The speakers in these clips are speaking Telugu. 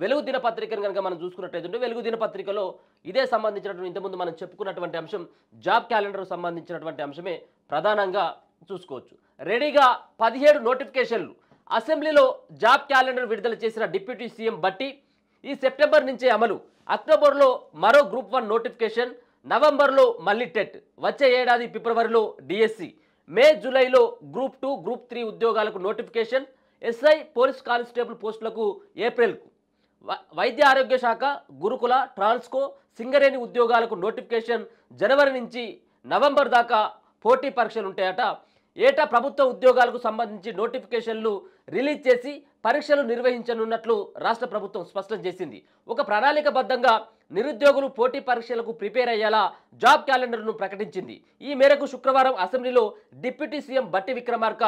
వెలుగు దినపత్రికను కనుక మనం చూసుకున్నట్లయితే వెలుగు దినపత్రికలో ఇదే సంబంధించినటువంటి ఇంతకుముందు మనం చెప్పుకున్నటువంటి అంశం జాబ్ క్యాలెండర్ సంబంధించినటువంటి అంశమే ప్రధానంగా చూసుకోవచ్చు. రెడీగా 17 నోటిఫికేషన్లు. అసెంబ్లీలో జాబ్ క్యాలెండర్ విడుదల చేసిన డిప్యూటీ సీఎం భట్టి ఈ సెప్టెంబర్ నుంచే అమలు. అక్టోబర్లో మరో గ్రూప్ 1 నోటిఫికేషన్, నవంబర్లో మళ్ళీ టెట్, వచ్చే ఏడాది ఫిబ్రవరిలో డిఎస్సి, మే జూలైలో గ్రూప్ 2 గ్రూప్ 3 ఉద్యోగాలకు నోటిఫికేషన్, ఎస్ఐ పోలీస్ కానిస్టేబుల్ పోస్టులకు ఏప్రిల్కు, వైద్య ఆరోగ్య శాఖ, గురుకుల, ట్రాన్స్కో, సింగరేణి ఉద్యోగాలకు నోటిఫికేషన్ జనవరి నుంచి నవంబర్ దాకా పోటీ పరీక్షలు ఉంటాయట. ఏటా ప్రభుత్వ ఉద్యోగాలకు సంబంధించి నోటిఫికేషన్లు రిలీజ్ చేసి పరీక్షలు నిర్వహించనున్నట్లు రాష్ట్ర ప్రభుత్వం స్పష్టం చేసింది. ఒక ప్రణాళికబద్ధంగా నిరుద్యోగులు పోటీ పరీక్షలకు ప్రిపేర్ అయ్యేలా జాబ్ క్యాలెండర్ను ప్రకటించింది. ఈ మేరకు శుక్రవారం అసెంబ్లీలో deputy CM Bhatti Vikramarka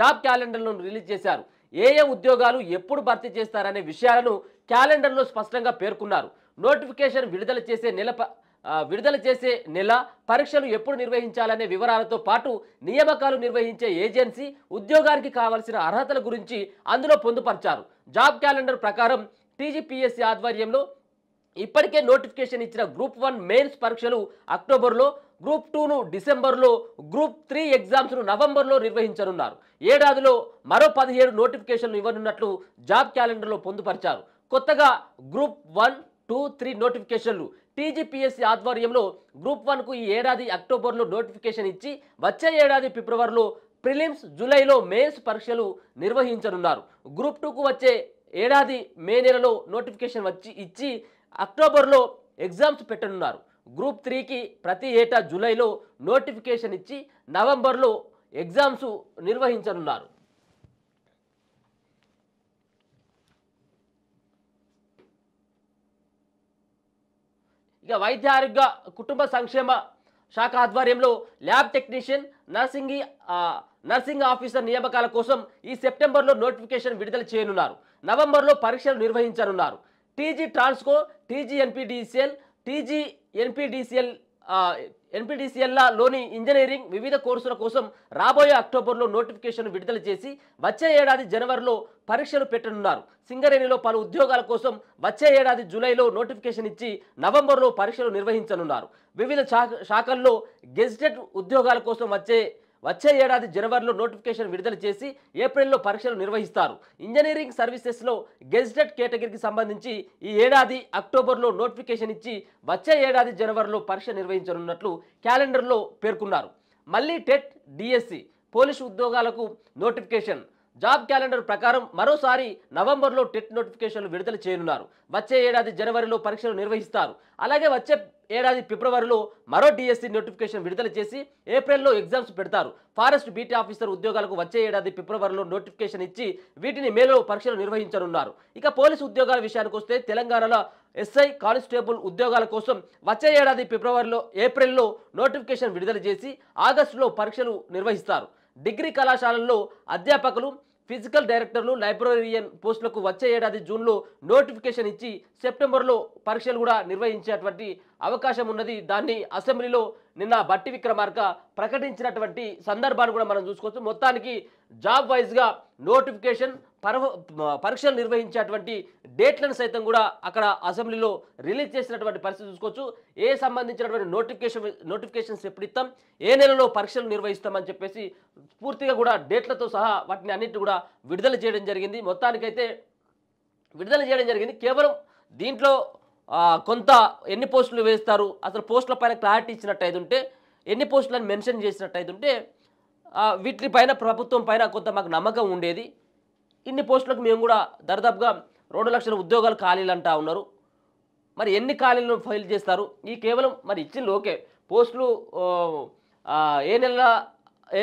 job క్యాలెండర్ను రిలీజ్ చేశారు. ఏ ఉద్యోగాలు ఎప్పుడు భర్తీ చేస్తారనే విషయాలను క్యాలెండర్లో స్పష్టంగా పేర్కొన్నారు. నోటిఫికేషన్ విడుదల చేసే నెల, పరీక్షలు ఎప్పుడు నిర్వహించాలనే వివరాలతో పాటు నియామకాలు నిర్వహించే ఏజెన్సీ, ఉద్యోగానికి కావాల్సిన అర్హతల గురించి అందులో పొందుపరిచారు. జాబ్ క్యాలెండర్ ప్రకారం టీజీపీఎస్సీ ఆధ్వర్యంలో ఇప్పటికే నోటిఫికేషన్ ఇచ్చిన గ్రూప్ 1 మెయిన్స్ పరీక్షలు అక్టోబర్లో, గ్రూప్ 2ను డిసెంబర్లో, గ్రూప్ 3 ఎగ్జామ్స్ను నవంబర్లో నిర్వహించనున్నారు. ఏడాదిలో మరో 17 నోటిఫికేషన్లు ఇవ్వనున్నట్లు జాబ్ క్యాలెండర్లో పొందుపరిచారు. కొత్తగా గ్రూప్ 1, 2, 3 నోటిఫికేషన్లు. టీజీపీఎస్సీ ఆధ్వర్యంలో గ్రూప్ 1కు ఈ ఏడాది అక్టోబర్లో నోటిఫికేషన్ ఇచ్చి వచ్చే ఏడాది ఫిబ్రవరిలో ప్రిలిమ్స్, జూలైలో మెయిన్స్ పరీక్షలు నిర్వహించనున్నారు. గ్రూప్ 2కు వచ్చే ఏడాది మే నెలలో నోటిఫికేషన్ ఇచ్చి అక్టోబర్లో ఎగ్జామ్స్ పెట్టనున్నారు. గ్రూప్ 3కి ప్రతి ఏటా జూలైలో నోటిఫికేషన్ ఇచ్చి నవంబర్లో ఎగ్జామ్స్ నిర్వహించనున్నారు. ఇక వైద్య ఆరోగ్య కుటుంబ సంక్షేమ శాఖ ఆధ్వర్యంలో ల్యాబ్ టెక్నీషియన్, నర్సింగ్ ఆఫీసర్ నియామకాల కోసం ఈ సెప్టెంబర్లో నోటిఫికేషన్ విడుదల చేయనున్నారు. నవంబర్లో పరీక్షలు నిర్వహించనున్నారు. టీజీ ట్రాన్స్కో, టీజీ ఎన్పీడీసీఎల్లోని ఇంజనీరింగ్ వివిధ కోర్సుల కోసం రాబోయే అక్టోబర్లో నోటిఫికేషన్ విడుదల చేసి వచ్చే ఏడాది జనవరిలో పరీక్షలు పెట్టనున్నారు. సింగరేణిలో పలు ఉద్యోగాల కోసం వచ్చే ఏడాది జూలైలో నోటిఫికేషన్ ఇచ్చి నవంబర్లో పరీక్షలు నిర్వహించనున్నారు. వివిధ శాఖల్లో గెజిటెడ్ ఉద్యోగాల కోసం వచ్చే ఏడాది జనవరిలో నోటిఫికేషన్ విడుదల చేసి ఏప్రిల్లో పరీక్షలు నిర్వహిస్తారు. ఇంజనీరింగ్ సర్వీసెస్లో గెజిటెడ్ కేటగిరీకి సంబంధించి ఈ ఏడాది అక్టోబర్లో నోటిఫికేషన్ ఇచ్చి వచ్చే ఏడాది జనవరిలో పరీక్ష నిర్వహించనున్నట్లు క్యాలెండర్లో పేర్కొన్నారు. మళ్ళీ టెట్, డిఎస్సి, పోలీసు ఉద్యోగాలకు నోటిఫికేషన్. జాబ్ క్యాలెండర్ ప్రకారం మరోసారి నవంబర్లో టెట్ నోటిఫికేషన్లు విడుదల చేయనున్నారు. వచ్చే ఏడాది జనవరిలో పరీక్షలు నిర్వహిస్తారు. అలాగే వచ్చే ఏడాది ఫిబ్రవరిలో మరో డిఎస్సి నోటిఫికేషన్ విడుదల చేసి ఏప్రిల్లో ఎగ్జామ్స్ పెడతారు. ఫారెస్ట్ బీటీ ఆఫీసర్ ఉద్యోగాలకు వచ్చే ఏడాది ఫిబ్రవరిలో నోటిఫికేషన్ ఇచ్చి వీటిని మేలో పరీక్షలు నిర్వహించనున్నారు. ఇక పోలీసు ఉద్యోగాల విషయానికి వస్తే తెలంగాణలో ఎస్ఐ కానిస్టేబుల్ ఉద్యోగాల కోసం వచ్చే ఏడాది ఏప్రిల్లో నోటిఫికేషన్ విడుదల చేసి ఆగస్టులో పరీక్షలు నిర్వహిస్తారు. డిగ్రీ కళాశాలల్లో అధ్యాపకులు, ఫిజికల్ డైరెక్టర్లు, లైబ్రరీయన్ పోస్టులకు వచ్చే ఏడాది జూన్లో నోటిఫికేషన్ ఇచ్చి సెప్టెంబర్లో పరీక్షలు కూడా నిర్వహించేటువంటి అవకాశం ఉన్నది. దాన్ని అసెంబ్లీలో నిన్న భట్టి విక్రమార్క ప్రకటించినటువంటి సందర్భాన్ని కూడా మనం చూసుకోవచ్చు. మొత్తానికి జాబ్ వైజ్గా నోటిఫికేషన్, పరీక్షలు నిర్వహించేటువంటి డేట్లను సైతం కూడా అక్కడ అసెంబ్లీలో రిలీజ్ చేసినటువంటి పరిస్థితి చూసుకోవచ్చు. సంబంధించినటువంటి నోటిఫికేషన్స్ ఎప్పుడు ఇస్తాం, ఏ నెలలో పరీక్షలు నిర్వహిస్తామని చెప్పేసి పూర్తిగా కూడా డేట్లతో సహా వాటిని అన్నింటినీ కూడా విడుదల చేయడం జరిగింది. మొత్తానికైతే విడుదల చేయడం జరిగింది. కేవలం దీంట్లో కొంత ఎన్ని పోస్టులు వేస్తారు, అసలు పోస్టుల పైన క్లారిటీ ఇచ్చినట్టయితే ఉంటే, ఎన్ని పోస్టులను మెన్షన్ చేసినట్టయితే ఉంటే వీటిపైన ప్రభుత్వం పైన కొంత మాకు నమ్మకం ఉండేది. ఇన్ని పోస్టులకు మేము కూడా దాదాపుగా 2 లక్షల ఉద్యోగాలు ఖాళీలు అంటా ఉన్నారు. మరి ఎన్ని ఖాళీలను ఫైల్ చేస్తారు? ఈ కేవలం మరి ఇచ్చింది ఓకే, పోస్టులు ఏ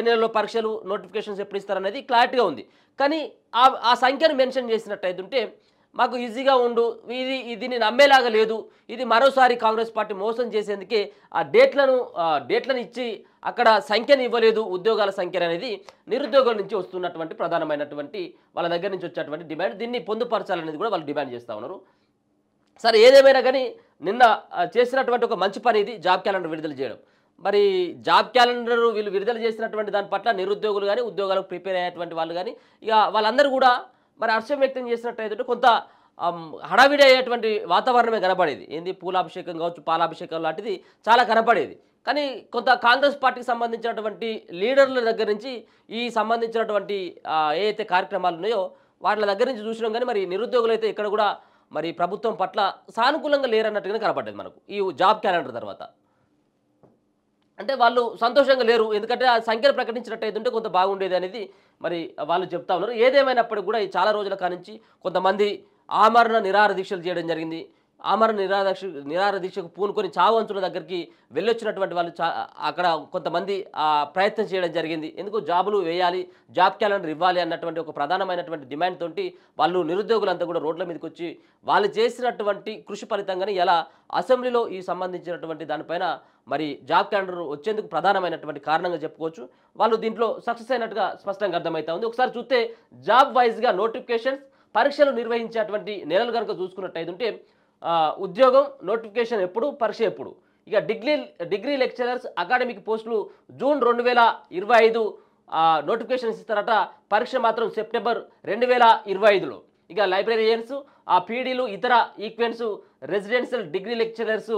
నెలలో పరీక్షలు నోటిఫికేషన్స్ ఎప్పుడు ఇస్తారనేది క్లారిటీగా ఉంది. కానీ ఆ సంఖ్యను మెన్షన్ చేసినట్టయితే ఉంటే మాకు ఈజీగా ఉండు, దీన్ని నమ్మేలాగా లేదు, ఇది మరోసారి కాంగ్రెస్ పార్టీ మోసం చేసేందుకే ఆ డేట్లను ఇచ్చి అక్కడ సంఖ్యను ఇవ్వలేదు, ఉద్యోగాల సంఖ్య అనేది నిరుద్యోగుల నుంచి వస్తున్నటువంటి ప్రధానమైనటువంటి వాళ్ళ దగ్గర నుంచి వచ్చేటువంటి డిమాండ్. దీన్ని పొందుపరచాలనేది కూడా వాళ్ళు డిమాండ్ చేస్తూ ఉన్నారు. సరే, ఏదేమైనా కానీ నిన్న చేసినటువంటి ఒక మంచి పని ఇది, జాబ్ క్యాలెండర్ విడుదల చేయడం. మరి జాబ్ క్యాలెండర్ వీళ్ళు విడుదల చేసినటువంటి దాని పట్ల నిరుద్యోగులు కానీ, ఉద్యోగాలకు ప్రిపేర్ అయ్యేటువంటి వాళ్ళు కానీ ఇక వాళ్ళందరూ కూడా మరి హర్షం వ్యక్తం చేసినట్టయితే కొంత హడావిడి అయ్యేటువంటి వాతావరణమే కనపడేది. ఏంది పూలాభిషేకం కావచ్చు, పాలాభిషేకం లాంటిది చాలా కనపడేది. కానీ కొంత కాంగ్రెస్ పార్టీకి సంబంధించినటువంటి లీడర్ల దగ్గర నుంచి ఈ సంబంధించినటువంటి ఏవైతే కార్యక్రమాలు ఉన్నాయో వాళ్ళ దగ్గర నుంచి చూసినాం. కానీ మరి నిరుద్యోగులైతే ఇక్కడ కూడా మరి ప్రభుత్వం పట్ల సానుకూలంగా లేరన్నట్టుగానే కనపడ్డది మనకు ఈ జాబ్ క్యాలెండర్ తర్వాత. అంటే వాళ్ళు సంతోషంగా లేరు. ఎందుకంటే ఆ సంఖ్యను ప్రకటించినట్టయితుంటే కొంత బాగుండేది అనేది మరి వాళ్ళు చెప్తా ఉన్నారు. ఏదేమైనప్పటికీ కూడా ఈ చాలా రోజుల కానించి కొంతమంది ఆమరణ నిరాహార దీక్షలు చేయడం జరిగింది. ఆమరణ నిరాహార దీక్షకు పూనుకొని చావు అంచుల దగ్గరికి వెళ్ళొచ్చినటువంటి వాళ్ళు అక్కడ కొంతమంది ప్రయత్నం చేయడం జరిగింది. ఎందుకు జాబులు వేయాలి, జాబ్ క్యాలెండర్ ఇవ్వాలి అన్నటువంటి ఒక ప్రధానమైనటువంటి డిమాండ్ తోటి వాళ్ళు నిరుద్యోగులంతా కూడా రోడ్ల మీదకి వచ్చి వాళ్ళు చేసినటువంటి కృషి ఫలితంగానే ఎలా అసెంబ్లీలో ఈ సంబంధించినటువంటి దానిపైన మరి జాబ్ క్యాలెండర్ వచ్చేందుకు ప్రధానమైనటువంటి కారణంగా చెప్పుకోవచ్చు. వాళ్ళు దీంట్లో సక్సెస్ అయినట్టుగా స్పష్టంగా అర్థమవుతా ఉంది. ఒకసారి చూస్తే జాబ్ వైజ్గా నోటిఫికేషన్స్ పరీక్షలు నిర్వహించేటువంటి నెలలు కనుక చూసుకున్నట్టయితే ఉద్యోగం నోటిఫికేషన్ ఎప్పుడు, పరీక్ష ఎప్పుడు. ఇక డిగ్రీ లెక్చరర్స్ అకాడమిక్ పోస్టులు జూన్ 2025 నోటిఫికేషన్స్ ఇస్తారట. పరీక్ష మాత్రం సెప్టెంబర్ 2025లో. ఇక లైబ్రరీయన్స్, పీడీలు, ఇతర ఈక్వెన్స్ residential degree lecturers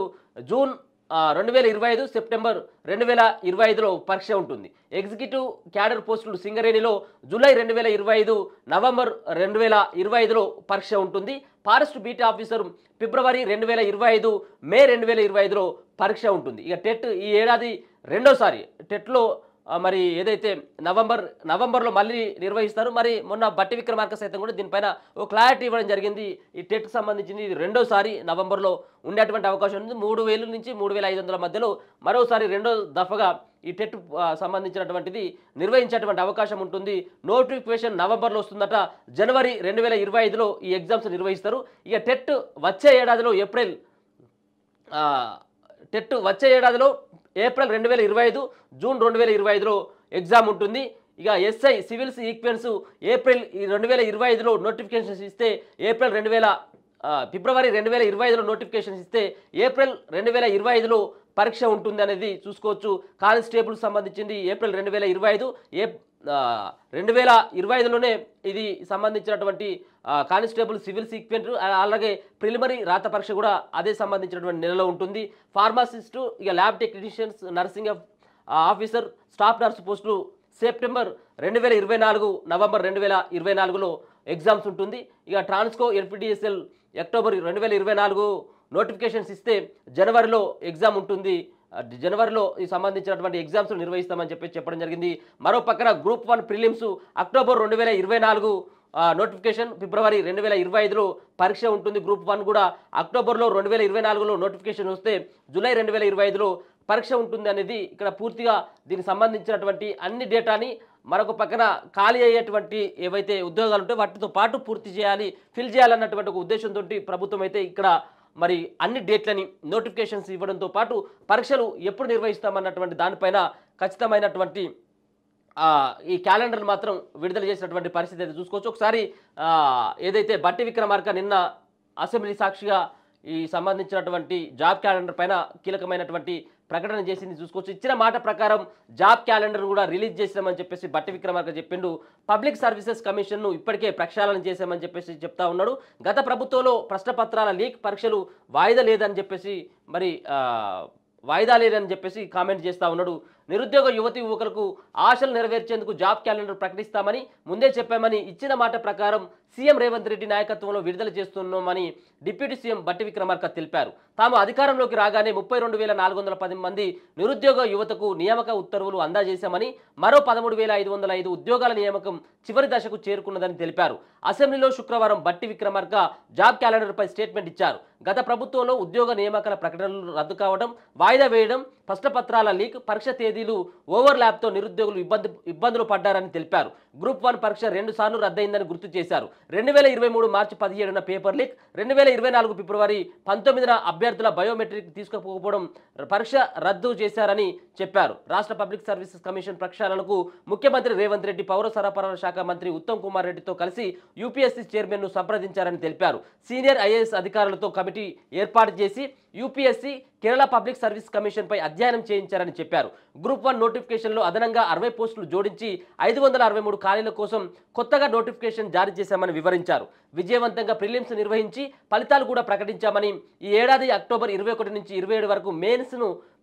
June 2025 September 2025లో పరీక్ష ఉంటుంది. ఎగ్జిక్యూటివ్ క్యాడర్ పోస్టులు సింగరేణిలో జూలై 2025 నవంబర్ 2025లో పరీక్ష ఉంటుంది. ఫారెస్ట్ బీట్ ఆఫీసర్ ఫిబ్రవరి 2025 మే 2025లో పరీక్ష ఉంటుంది. ఇక టెట్ ఈ ఏడాది రెండోసారి టెట్లో మరి ఏదైతే నవంబర్లో మళ్ళీ నిర్వహిస్తారు. మరి మొన్న బట్టి విక్రమార్క సైతం కూడా దీనిపైన ఓ క్లారిటీ ఇవ్వడం జరిగింది. ఈ టెట్కి సంబంధించింది ఇది రెండోసారి నవంబర్లో ఉండేటువంటి అవకాశం ఉంది. 3000 నుంచి 3500 మధ్యలో మరోసారి రెండో దఫగా ఈ టెట్ సంబంధించినటువంటిది నిర్వహించేటువంటి అవకాశం ఉంటుంది. నోటిఫికేషన్ నవంబర్లో వస్తుందట. జనవరి 2025లో ఈ ఎగ్జామ్స్ నిర్వహిస్తారు. ఇక టెట్ వచ్చే ఏడాదిలో ఏప్రిల్ 2025 జూన్ 2025లో ఎగ్జామ్ ఉంటుంది. ఇక ఎస్ఐ సివిల్స్ ఈక్వెన్స్ ఏప్రిల్ 2025లో నోటిఫికేషన్స్ ఇస్తే ఫిబ్రవరి 2025లో నోటిఫికేషన్స్ ఇస్తే ఏప్రిల్ 2025లో పరీక్ష ఉంటుంది అనేది చూసుకోవచ్చు. కానిస్టేబుల్ సంబంధించింది ఏప్రిల్ 2025 2025లోనే ఇది సంబంధించినటువంటి కానిస్టేబుల్ సివిల్ సీక్వెన్స్ అలాగే ప్రిలిమినరీ రాత పరీక్ష కూడా అదే సంబంధించినటువంటి నెలలో ఉంటుంది. ఫార్మసిస్టు, ఇక lab technicians, nursing officer, staff nurse పోస్టులు సెప్టెంబర్ 2024 నవంబర్ 2024లో ఎగ్జామ్స్ ఉంటుంది. ఇక ట్రాన్స్కో ఎన్పిటిఎస్ఎల్ అక్టోబర్ 2024 నోటిఫికేషన్స్ ఇస్తే జనవరిలో ఎగ్జామ్ ఉంటుంది. జనవరిలో ఈ సంబంధించినటువంటి ఎగ్జామ్స్ నిర్వహిస్తామని చెప్పడం జరిగింది. మరో పక్కన గ్రూప్ 1 ప్రిలిమ్స్ అక్టోబర్ 2024 నోటిఫికేషన్, ఫిబ్రవరి 2025లో పరీక్ష ఉంటుంది. గ్రూప్ 1 కూడా అక్టోబర్లో 2024లో నోటిఫికేషన్ వస్తే జూలై 2025లో పరీక్ష ఉంటుంది అనేది ఇక్కడ పూర్తిగా దీనికి సంబంధించినటువంటి అన్ని డేటాని మరొక పక్కన ఖాళీ అయ్యేటువంటి ఏవైతే ఉద్యోగాలు ఉంటాయో వాటితో పాటు పూర్తి చేయాలి, ఫిల్ చేయాలన్నటువంటి ఒక ఉద్దేశంతో ప్రభుత్వం అయితే ఇక్కడ మరి అన్ని డేట్లని నోటిఫికేషన్స్ ఇవ్వడంతో పాటు పరీక్షలు ఎప్పుడు నిర్వహిస్తామన్నటువంటి దానిపైన ఖచ్చితమైనటువంటి ఈ క్యాలెండర్ మాత్రం విడుదల చేసినటువంటి పరిస్థితి అయితే చూసుకోవచ్చు. ఒకసారి ఏదైతే బట్టి విక్రమార్క నిన్న అసెంబ్లీ సాక్షిగా ఈ సంబంధించినటువంటి జాబ్ క్యాలెండర్ పైన కీలకమైనటువంటి ప్రకటన చేసింది చూసుకోవచ్చు. ఇచ్చిన మాట ప్రకారం జాబ్ క్యాలెండర్ కూడా రిలీజ్ చేసామని చెప్పేసి బట్టి విక్రమార్క చెప్పిండు. పబ్లిక్ సర్వీసెస్ కమిషన్ను ఇప్పటికే ప్రక్షాళన చేశామని చెప్పేసి చెప్తా ఉన్నాడు. గత ప్రభుత్వంలో ప్రశ్నపత్రాల లీక్, పరీక్షలు వాయిదా లేదని చెప్పేసి కామెంట్ చేస్తూ ఉన్నాడు. నిరుద్యోగ యువతి యువకులకు ఆశలు నెరవేర్చేందుకు జాబ్ క్యాలెండర్ ప్రకటిస్తామని ముందే చెప్పామని, ఇచ్చిన మాట ప్రకారం సీఎం రేవంత్ రెడ్డి నాయకత్వంలో విడుదల చేస్తున్నామని డిప్యూటీ సీఎం బట్టి విక్రమార్క తెలిపారు. తాము అధికారంలోకి రాగానే 32,410 మంది నిరుద్యోగ యువతకు నియామక ఉత్తర్వులు అందజేశామని, మరో 13,505 ఉద్యోగాల నియామకం చివరి దశకు చేరుకున్నదని తెలిపారు. అసెంబ్లీలో శుక్రవారం బట్టి విక్రమార్క జాబ్ క్యాలెండర్పై స్టేట్మెంట్ ఇచ్చారు. గత ప్రభుత్వంలో ఉద్యోగ నియామకాల ప్రకటనలు రద్దు కావడం, వాయిదా వేయడం, ప్రశ్నపత్రాల లీక్, పరీక్ష తేదీలు ఓవర్లాప్తో నిరుద్యోగులు ఇబ్బందులు పడ్డారని తెలిపారు. గ్రూప్ 1 పరీక్ష 2 సార్లు రద్దయిందని గుర్తు చేశారు. 2023 మార్చి 17న పేపర్ లీక్, 2024 ఫిబ్రవరి 19న అభ్యర్థుల బయోమెట్రిక్ తీసుకుపోకపోవడం పరీక్ష రద్దు చేశారని చెప్పారు. రాష్ట్ర పబ్లిక్ సర్వీసెస్ కమిషన్ ప్రక్షాళనకు ముఖ్యమంత్రి రేవంత్ రెడ్డి పౌర సరఫరాల శాఖ మంత్రి ఉత్తమ్ కుమార్ రెడ్డితో కలిసి యూపీఎస్సీ చైర్మన్ను సంప్రదించారని తెలిపారు. సీనియర్ ఐఏఎస్ అధికారులతో కమిటీ ఏర్పాటు చేసి యూపీఎస్సీ, కేరళ పబ్లిక్ సర్వీస్ కమిషన్పై అధ్యయనం చేయించారని చెప్పారు. గ్రూప్ 1 నోటిఫికేషన్లో అదనంగా 60 పోస్టులు జోడించి 563 ఖాళీల కోసం కొత్తగా నోటిఫికేషన్ జారీ చేశామని వివరించారు. విజయవంతంగా ప్రిలిమ్స్ నిర్వహించి ఫలితాలు కూడా ప్రకటించామని ఈ ఏడాది అక్టోబర్ 21 నుంచి 27 వరకు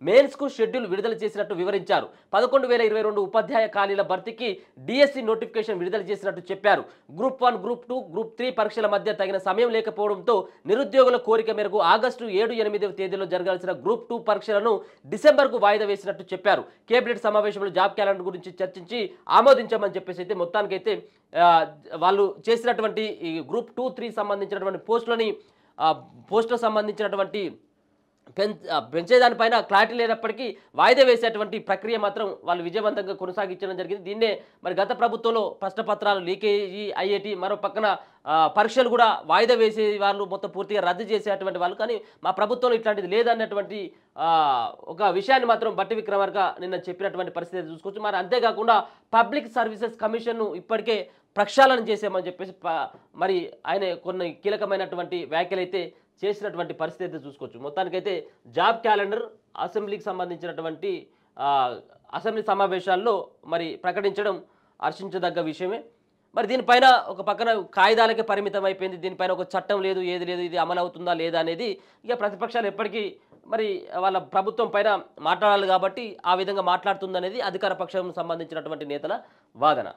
మెయిన్స్కు షెడ్యూల్ విడుదల చేసినట్టు వివరించారు. 11,022 ఉపాధ్యాయ ఖాళీల భర్తీకి డిఎస్సి నోటిఫికేషన్ విడుదల చేసినట్టు చెప్పారు. గ్రూప్ 1, గ్రూప్ 2, గ్రూప్ 3 పరీక్షల మధ్య తగిన సమయం లేకపోవడంతో నిరుద్యోగుల కోరిక మేరకు ఆగస్టు 7, 8వ తేదీలో జరగాల్సిన గ్రూప్ 2 పరీక్షలను డిసెంబర్కు వాయిదా వేసినట్టు చెప్పారు. కేబినెట్ సమావేశంలో జాబ్ క్యాలెండర్ గురించి చర్చించి ఆమోదించామని చెప్పేసి అయితే మొత్తానికైతే వాళ్ళు చేసినటువంటి ఈ గ్రూప్ 2, 3 సంబంధించినటువంటి పోస్టులకు సంబంధించినటువంటి పెంచేదానిపైన క్లారిటీ లేనప్పటికీ వాయిదా వేసేటువంటి ప్రక్రియ మాత్రం వాళ్ళు విజయవంతంగా కొనసాగించడం జరిగింది. దీన్నే మరి గత ప్రభుత్వంలో ప్రశ్నపత్రాలు లీకేజీ ఐఐటి మరో పక్కన పరీక్షలు కూడా వాయిదా వేసే వాళ్ళు మొత్తం పూర్తిగా రద్దు చేసేటువంటి వాళ్ళు, కానీ మా ప్రభుత్వంలో ఇట్లాంటిది లేదన్నటువంటి ఒక విషయాన్ని మాత్రం బట్టి విక్రమార్క నిన్న చెప్పినటువంటి పరిస్థితి చూసుకోవచ్చు. మరి అంతేకాకుండా పబ్లిక్ సర్వీసెస్ కమిషన్ను ఇప్పటికే ప్రక్షాళన చేసామని చెప్పేసి మరి ఆయన కొన్ని కీలకమైనటువంటి వ్యాఖ్యలు అయితే చేసినటువంటి పరిస్థితి అయితే చూసుకోవచ్చు. మొత్తానికైతే జాబ్ క్యాలెండర్ అసెంబ్లీకి సంబంధించినటువంటి అసెంబ్లీ సమావేశాల్లో మరి ప్రకటించడం హర్షించదగ్గ విషయమే. మరి దీనిపైన ఒక పక్కన కాయిదాలకే పరిమితం అయిపోయింది, దీనిపైన ఒక చట్టం లేదు, ఏది లేదు, ఇది అమలు అవుతుందా లేదా అనేది ఇక ప్రతిపక్షాలు ఎప్పటికీ మరి వాళ్ళ ప్రభుత్వం పైన మాట్లాడాలి కాబట్టి ఆ విధంగా మాట్లాడుతుందనేది అధికార పక్షం సంబంధించినటువంటి నేతల వాదన.